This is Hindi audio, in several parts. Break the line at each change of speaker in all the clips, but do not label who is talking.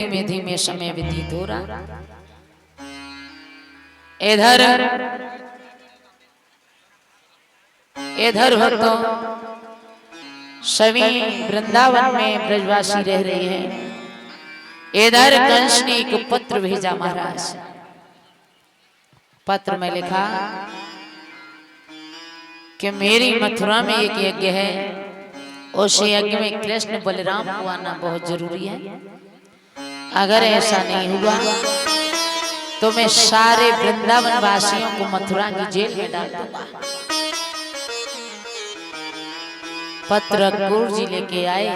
धीमे धीमे समय व्यतीत हो रहा। इधर इधर भक्तों सभी वृंदावन में ब्रजवासी रह रहे हैं। इधर कंस ने एक पत्र भेजा महाराज। पत्र में लिखा कि मेरी मथुरा में एक यज्ञ है, उस यज्ञ में कृष्ण बलराम को आना बहुत जरूरी है। अगर ऐसा नहीं हुआ तो मैं सारे वृंदावन वासियों को मथुरा की जेल में डाल दूंगा। पत्र अक्रूर जी लेके आए।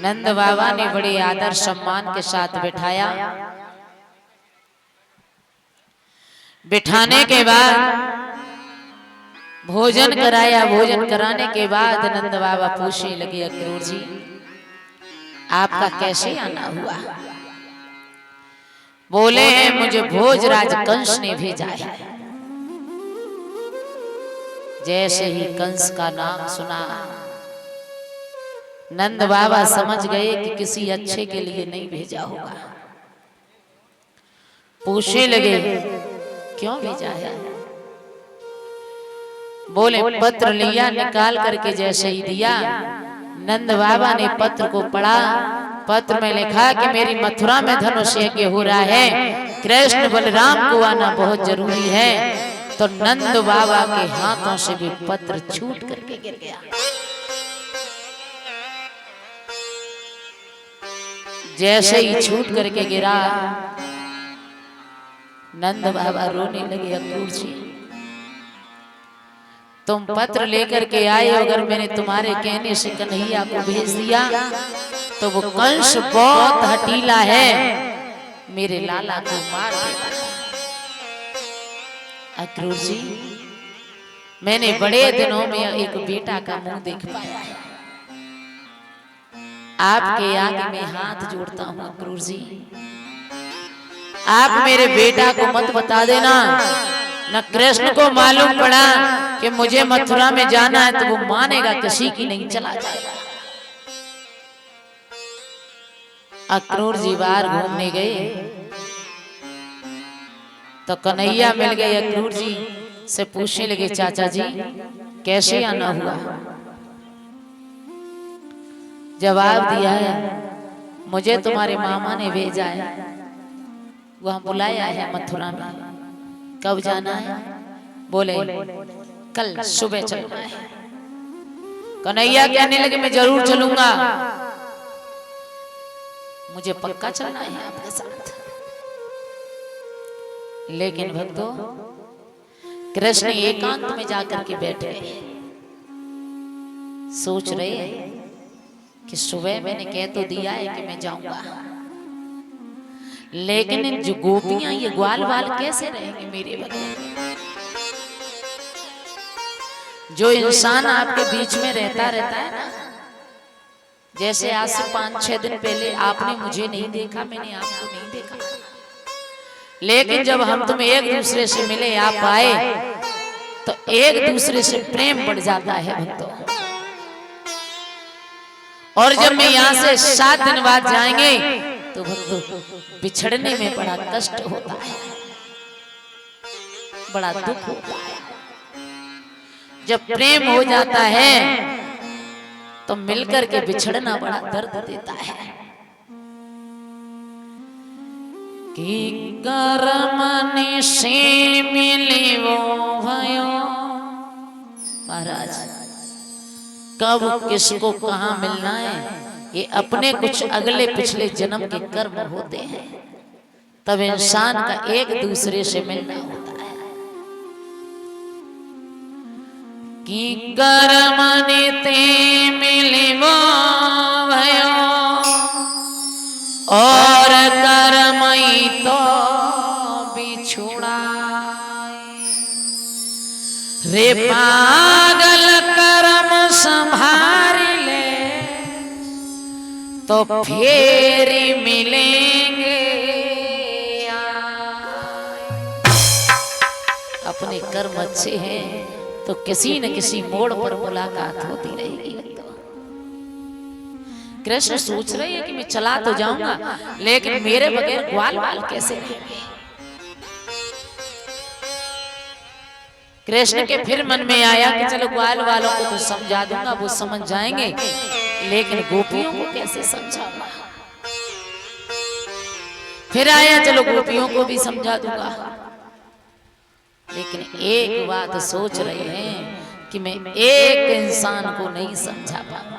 नंद बाबा ने बड़े आदर सम्मान के साथ बिठाया। बिठाने के बाद भोजन कराया। भोजन कराने के बाद नंद बाबा पूछने लगे, अक्रूर जी आपका कैसे आना हुआ? बोले हैं मुझे भोजराज कंस ने भेजा है। जैसे ही कंस का नाम सुना नंद बाबा समझ गए कि किसी अच्छे के लिए नहीं भेजा होगा। पूछने लगे क्यों भेजा है? बोले पत्र लिया, निकाल करके जैसे ही दिया नंद बाबा ने पत्र को पढ़ा। पत्र में लिखा कि मेरी मथुरा में धनुष यज्ञ हो रहा है, कृष्ण बलराम को आना बहुत जरूरी है। तो नंद बाबा के हाथों से भी पत्र छूट करके गिर गया। जैसे ही छूट करके गिरा नंद बाबा रोने लगे, अक्रूर जी तुम पत्र लेकर के आए, अगर मैंने तुम्हारे कहने से कन्हैया को भेज दिया तो वो कंस बहुत हठीला है, मेरे लाला को मार देगा। अक्रूर जी मैंने बड़े दिनों में एक बेटा का मुंह देख पाया है। आपके आगे में हाथ जोड़ता हूं अक्रूर जी, आप मेरे बेटा को मत बता देना। न कृष्ण को मालूम पड़ा कि मुझे मथुरा में जाना है तो वो मानेगा किसी की नहीं, चला जाएगा। अक्रूर जी बाहर घूमने गए तो कन्हैया मिल गए। अक्रूर जी से पूछने लगे, चाचा जी कैसे आना हुआ? जवाब दिया है मुझे तुम्हारे मामा ने भेजा है, वहां बुलाया है मथुरा में। कब जाना है? बोले कल सुबह चलना है। कन्हैया कहने लगे मैं जरूर चलूंगा, मुझे पक्का चलना है आपके साथ। लेकिन भक्तों कृष्ण एकांत में जाकर के बैठे सोच रहे हैं कि सुबह मैंने कह तो दिया है कि मैं जाऊंगा, लेकिन जो गोपियां ये ग्वाल बाल कैसे रहेंगे मेरे बगैर? जो इंसान आपके बीच में रहता है ना, जैसे आज से 5-6 दिन पहले आपने मुझे नहीं देखा, मैंने आपको नहीं देखा, लेकिन जब हम तुम एक दूसरे से मिले, आप आए तो एक दूसरे से प्रेम बढ़ जाता है भक्तों। और जब मैं यहाँ से 7 दिन बाद जाएंगे तो भक्तों बिछड़ने में बड़ा कष्ट होता है, बड़ा दुख होता है। जब प्रेम हो जाता है तो मिलकर के बिछड़ना बड़ा दर्द देता है। कि कर्मनि से मिले वो भयो, महाराज कब किसको कहाँ मिलना है ये अपने कुछ अगले पिछले जन्म के कर्म होते हैं, तब इंसान का एक दूसरे से मिलना होता है। कि कर्मनि ते मिलिबो भयो और कर्मई तो बिछुड़ा रे पागल कर्म संभाल ले तो फिर मिलेंगे। अपने कर्म अच्छे हैं तो किसी न किसी मोड़ पर मुलाकात होती रहेगी। कृष्ण सोच रहे हैं कि मैं चला तो जाऊंगा, लेकिन मेरे बगैर ग्वाल वाल कैसे रहेंगे। कृष्ण के फिर मन में आया कि चलो ग्वाल वालों को तो समझा दूंगा, वो समझ जाएंगे, लेकिन गोपियों को कैसे समझाऊंगा। फिर आया चलो गोपियों को भी समझा दूंगा, लेकिन एक बात सोच रहे हैं कि मैं एक इंसान को नहीं समझा पाऊंगा,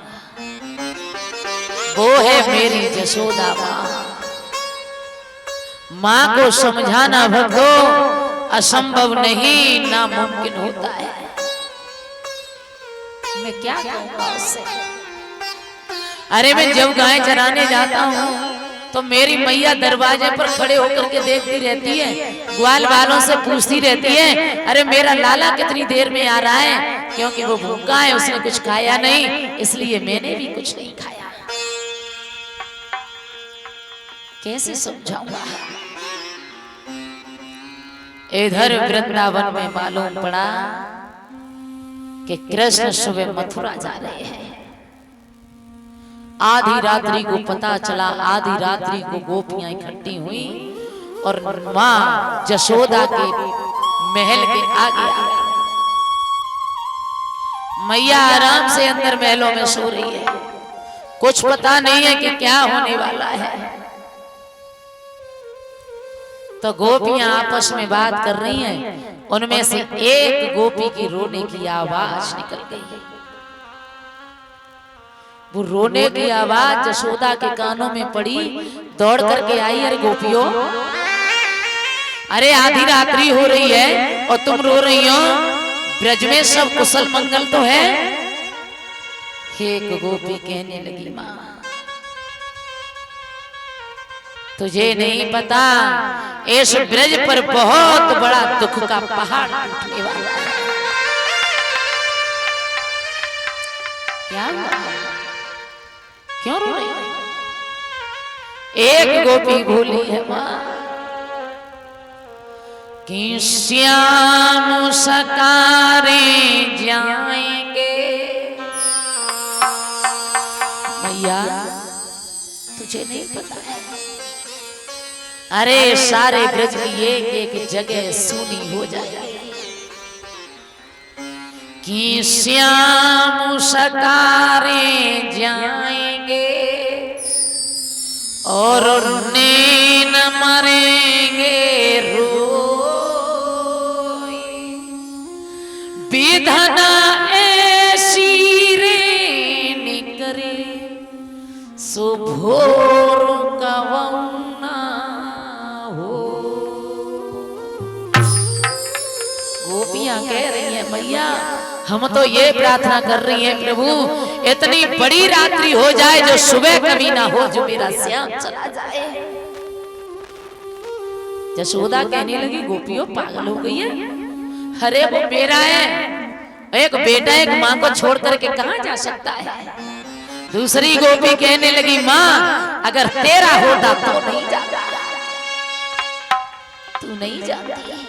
वो है मेरी जशोदा माँ। माँ को समझाना भक्तों असंभव नहीं, नामुमकिन होता है। मैं क्या कहूँगा उससे। अरे मैं जब गाय चराने जाता हूँ तो मेरी मैया दरवाजे पर खड़े होकर के देखती रहती है, ग्वाल वालों से पूछती रहती है, अरे मेरा लाला कितनी देर में आ रहा है, क्योंकि वो भूखा है, उसने कुछ खाया नहीं, इसलिए मैंने भी कुछ नहीं खाया। कैसे समझाऊंगा। इधर वृंदावन में मालूम पड़ा कि कृष्ण सुबह मथुरा जा रहे हैं। आधी रात्रि को पता चला, आधी रात्रि को गोपियां इकट्ठी हुई और मां जशोदा के महल के आगे आ गई। मैया आराम से अंदर महलों में सो रही है, कुछ पता नहीं है कि क्या होने वाला है। तो गोपियां आपस में बात कर रही हैं, उनमें से एक गोपी की रोने की आवाज निकल गई। वो रोने की आवाज जशोदा के कानों में पड़ी, दौड़ करके आई, अरे गोपियों, अरे आधी रात्रि हो रही है और तुम रो रही हो, ब्रज में सब कुशल मंगल तो है। एक गोपी कहने लगी, मां तुझे नहीं पता, इस ब्रज पर बहुत बड़ा दुख का पहाड़ टूटने वाला है। क्या हुआ, क्यों रो रही है। एक गोपी बोली है, मां कि श्याम सकारे जाएंगे। मैया तुझे नहीं पता है, अरे सारे ब्रज की एक एक जगह सूनी हो जाएगी। कि श्याम सकारे जाएंगे और नैन मरेंगे रोई, विधना ऐसी रे निकरे सो भोर कवना हो। गोपियां कह रही हैं, मैया हम तो ये प्रार्थना कर रही हैं, प्रभु इतनी बड़ी रात्रि हो जाए जो सुबह कभी ना हो, जो मेरा श्याम चला जाए। जशोदा कहने लगी, गोपियों पागल हो गई है, अरे वो मेरा है, एक बेटा एक माँ को छोड़ करके कहाँ जा सकता है। दूसरी गोपी कहने लगी, माँ अगर तेरा होता तो नहीं जाता, तू नहीं जाती।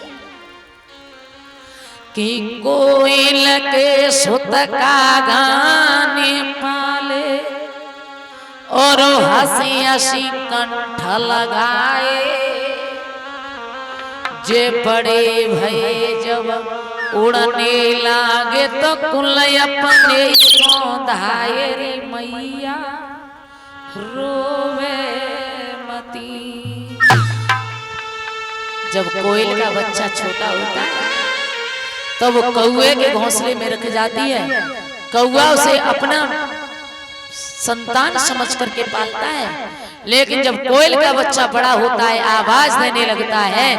कि कोयल के सुत का गाने पाले और हंसी हंसी कंठ लगाए, जे बड़े भये जब उड़ने लागे तो कुल अपने धाये रे मैया रोवे मती। जब कोयल का बच्चा छोटा होता है तो वो कौए के घोंसले में रख जाती है, कौआ उसे अपना संतान समझ करके पालता है, लेकिन जब कोयल का बच्चा बड़ा होता है, आवाज देने लगता है,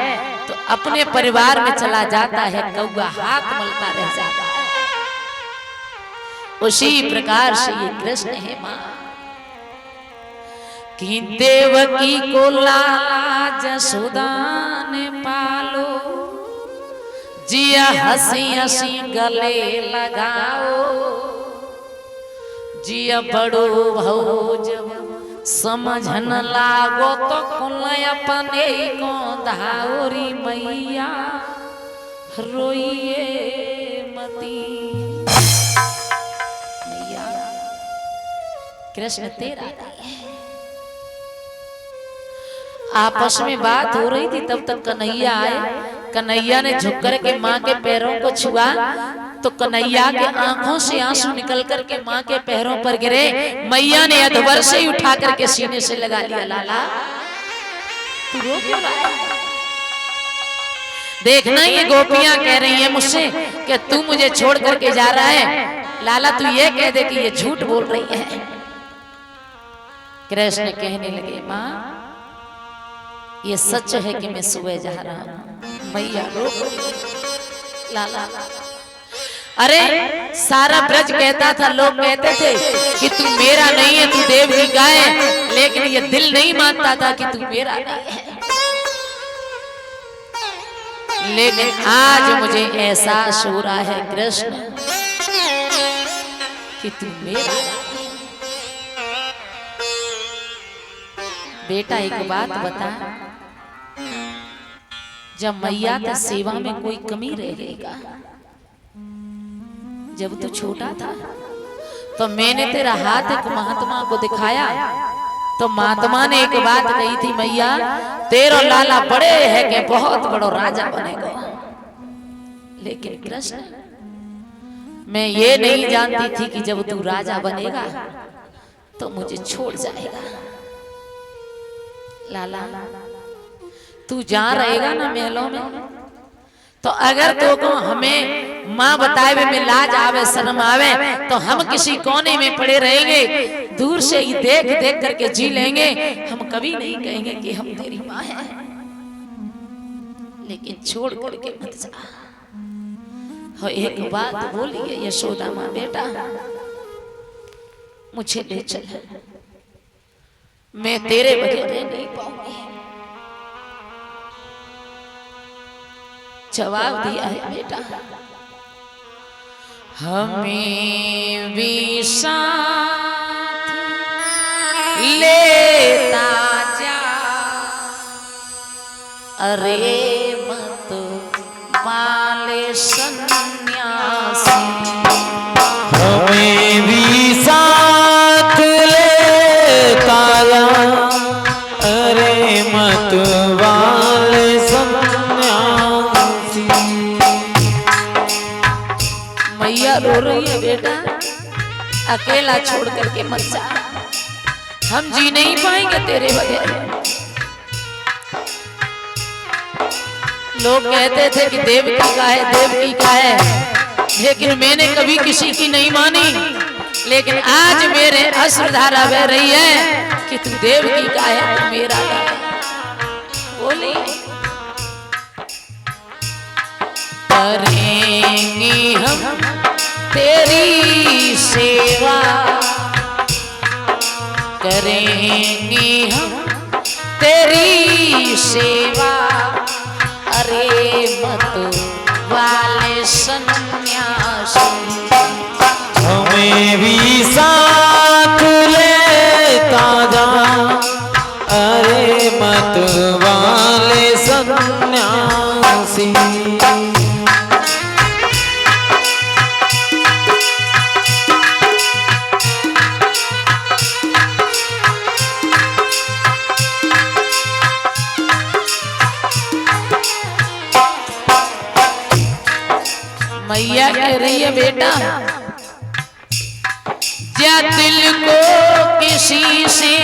तो अपने परिवार में चला जाता है, कौआ हाथ मलता रह जाता है। उसी प्रकार से ये कृष्ण है मां। कि देवकी को लाला जसोदा ने पालो, जिया हंसी हंसी गले लगाओ, जिया बड़ो भौ जब समझन लागो तो कुल अपने को धाओरी मैया रोइए मती। मैया कृष्ण तेरा नहीं है। आपस में बात हो रही थी, तब तक कन्हैया आए। कन्हैया ने झुक कर के माँ के पैरों को छुआ तो कन्हैया के आंखों से आंसू निकल करके माँ के पैरों पर गिरे। मैया ने अधवर से ही उठा करके सीने से लगा लिया। लाला तू रो क्यों रहा है? देखना ये गोपियां कह रही है मुझसे कि तू मुझे छोड़ करके जा रहा है। लाला तू ये कह दे कि ये झूठ बोल रही है। कृष्ण कहने लगे माँ ये सच है कि मैं सुबह जा रहा हूं। मैया रो लाला अरे सारा ब्रज कहता था, लोग कहते थे कि तू मेरा नहीं है, तू देव की गाय, लेकिन ये दिल नहीं मानता था कि तू मेरा नहीं है। लेकिन आज मुझे एहसास हो रहा है कृष्ण कि तू मेरा है। बेटा एक बात बता, जब मैया की सेवा में कोई कमी रह गई का? जब तू छोटा था तो मैंने तेरा हाथ एक महात्मा को दिखाया तो महात्मा ने एक बात कही थी, मैया तेरा लाला बड़े है कि बहुत बड़ो राजा बनेगा। लेकिन कृष्ण मैं ये नहीं जानती थी कि जब तू राजा बनेगा तो मुझे छोड़ जाएगा। लाला तू जा रहेगा ना महलों में, तो अगर तो को हमें माँ बताए में लाज आवे शर्म आवे तो हम किसी कोने में पड़े रहेंगे, दूर से ही देख देख करके जी लेंगे। हम कभी नहीं कहेंगे कि हम तेरी माँ हैं। लेकिन छोड़ करके मत जा। हो एक बात बोली है यशोदा माँ, बेटा मुझे ले चल, मैं तेरे बगैर रह नहीं पाऊंगी। जवाब दिया है बेटा हमें भी साथ लेता जा, अरे मत वाले सन्यासी।
हमें भी साथ लेता जा, अरे मत वाले सन्यासी।
मैया रो रही है बेटा, अकेला छोड़ करके मत जा, हम जी नहीं पाएंगे तेरे बगैर। लोग कहते थे कि देव की का है, देव की का है, लेकिन मैंने कभी किसी की नहीं मानी। लेकिन आज मेरे अश्रुधारा बह रही है कि तू देव की का है, तू मेरा का है। बोली करेंगे हम तेरी सेवा, करेंगे हम तेरी सेवा, अरे मत वाले सन्यासी।
हमें भी साथ लेता जा, अरे मत वाले सन्यासी।
मैया कह रही है बेटा क्या दिल को किसी से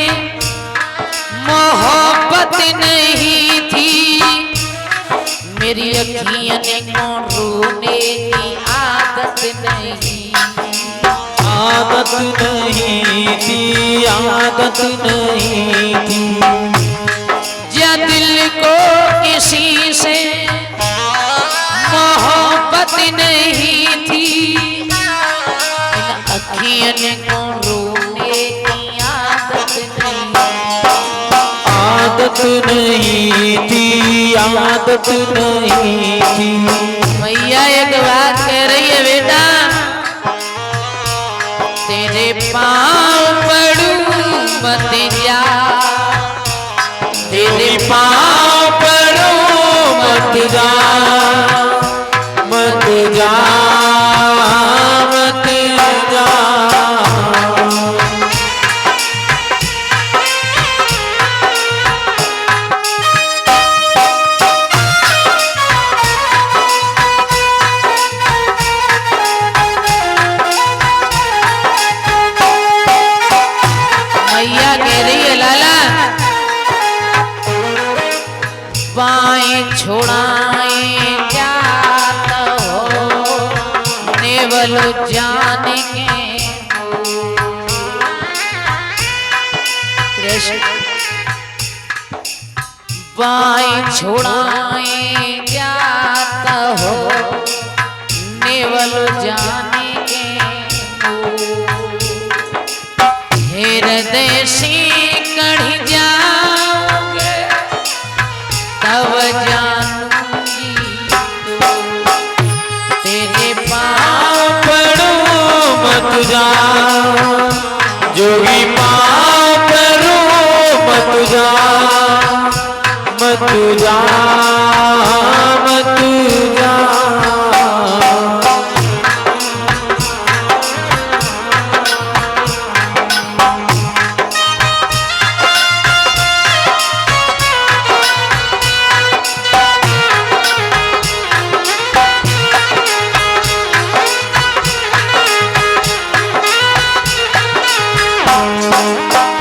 मोहब्बत नहीं थी, मेरी अखियां को रोने की आदत नहीं,
आदत नहीं थी, आदत नहीं थी।
क्या दिल को किसी से मोहब्बत नहीं थी, अखियन को रोने की आदत नहीं,
आदत नहीं थी, आदत नहीं थी।
मैया एक बात कह रही है बेटा तेरे पाँव पड़ू मत जा, तेरे
पाँव पड़ो मत जा, मत जा, मत जा।
छोड़ाए जात हो नेवल जाने के कृष्ण बाएं छोड़ाए जात हो नेवल जाने के हृदय से कढ़ जाओगे तब जानूंगी तो तेरे पाँव
पड़ो मत जा जोगी पाँव पड़ो मत जा मत जा मत जा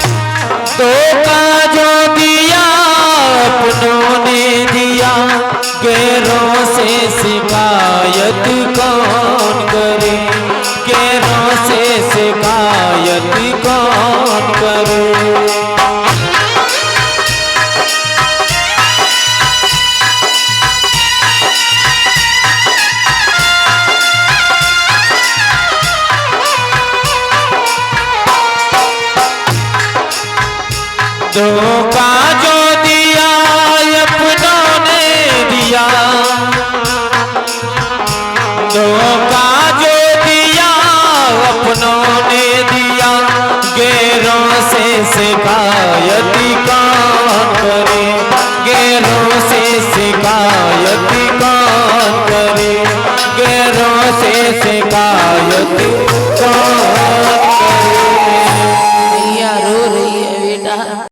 धोखा जो दिया अपनों ने दिया गैरों से शिकायत कौन करे गैरों से शिकायत कौन करे धोखा जो दिया अपनों ने दिया धोखा जो दिया अपनों ने दिया गैरों से शिकायत कौन करे गैरों से शिकायत कौन करे गैरों से शिकायत